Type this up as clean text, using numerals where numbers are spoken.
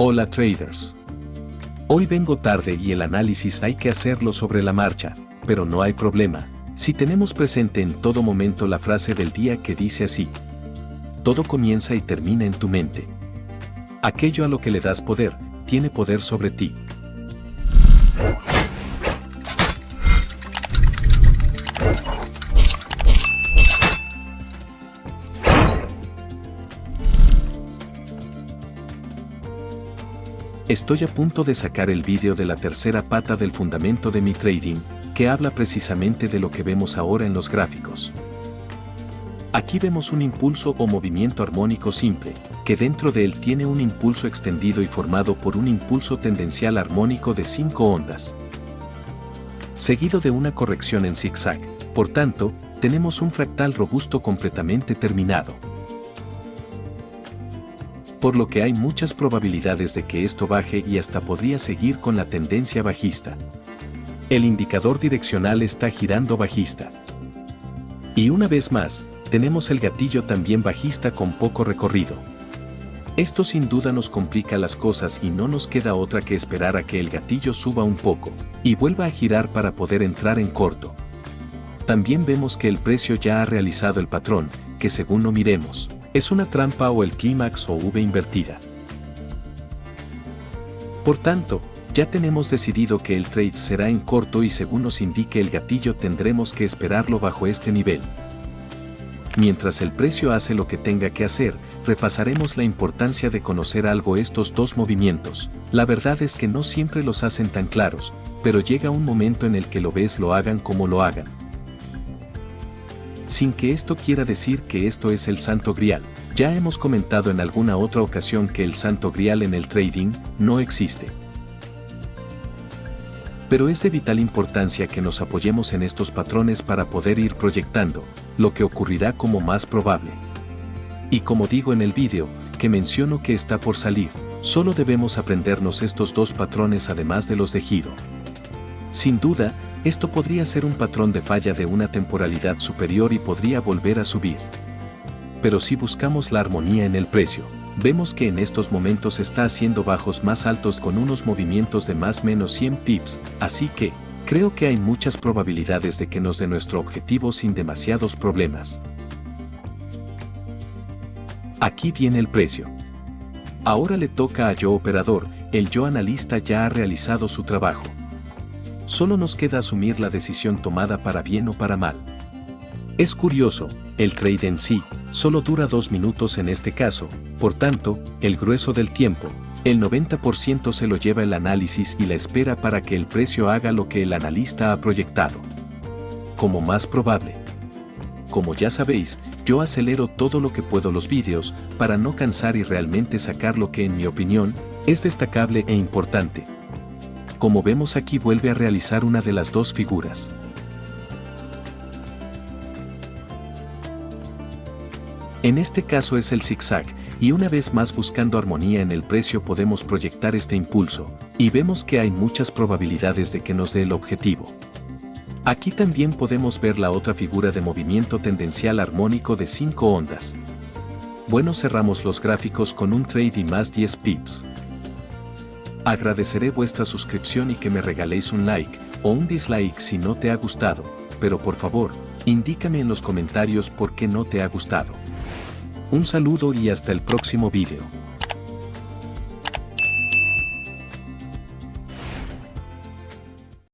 Hola traders. Hoy vengo tarde y el análisis hay que hacerlo sobre la marcha, pero no hay problema, si tenemos presente en todo momento la frase del día que dice así: todo comienza y termina en tu mente. Aquello a lo que le das poder, tiene poder sobre ti. Estoy a punto de sacar el vídeo de la tercera pata del fundamento de mi trading, que habla precisamente de lo que vemos ahora en los gráficos. Aquí vemos un impulso o movimiento armónico simple, que dentro de él tiene un impulso extendido y formado por un impulso tendencial armónico de 5 ondas, seguido de una corrección en zigzag. Por tanto, tenemos un fractal robusto completamente terminado. Por lo que hay muchas probabilidades de que esto baje y hasta podría seguir con la tendencia bajista. El indicador direccional está girando bajista. Y una vez más, tenemos el gatillo también bajista con poco recorrido. Esto sin duda nos complica las cosas y no nos queda otra que esperar a que el gatillo suba un poco y vuelva a girar para poder entrar en corto. También vemos que el precio ya ha realizado el patrón, que según lo miremos, es una trampa o el clímax o V invertida. Por tanto, ya tenemos decidido que el trade será en corto y según nos indique el gatillo tendremos que esperarlo bajo este nivel. Mientras el precio hace lo que tenga que hacer, repasaremos la importancia de conocer algo estos dos movimientos. La verdad es que no siempre los hacen tan claros, pero llega un momento en el que lo ves lo hagan como lo hagan. Sin que esto quiera decir que esto es el santo grial. Ya hemos comentado en alguna otra ocasión que el santo grial en el trading no existe. Pero es de vital importancia que nos apoyemos en estos patrones para poder ir proyectando lo que ocurrirá como más probable. Y como digo en el vídeo, que menciono que está por salir, solo debemos aprendernos estos dos patrones además de los de giro. Sin duda, esto podría ser un patrón de falla de una temporalidad superior y podría volver a subir. Pero si buscamos la armonía en el precio, vemos que en estos momentos está haciendo bajos más altos con unos movimientos de más o menos 100 pips, así que, creo que hay muchas probabilidades de que nos dé nuestro objetivo sin demasiados problemas. Aquí viene el precio. Ahora le toca a yo operador, el yo analista ya ha realizado su trabajo. Solo nos queda asumir la decisión tomada para bien o para mal. Es curioso, el trade en sí, solo dura 2 minutos en este caso, por tanto, el grueso del tiempo, el 90% se lo lleva el análisis y la espera para que el precio haga lo que el analista ha proyectado. Como más probable. Como ya sabéis, yo acelero todo lo que puedo los vídeos, para no cansar y realmente sacar lo que en mi opinión, es destacable e importante. Como vemos aquí vuelve a realizar una de las dos figuras. En este caso es el zigzag, y una vez más buscando armonía en el precio podemos proyectar este impulso, y vemos que hay muchas probabilidades de que nos dé el objetivo. Aquí también podemos ver la otra figura de movimiento tendencial armónico de 5 ondas. Bueno, cerramos los gráficos con un trade y más 10 pips. Agradeceré vuestra suscripción y que me regaléis un like o un dislike si no te ha gustado, pero por favor, indícame en los comentarios por qué no te ha gustado. Un saludo y hasta el próximo vídeo.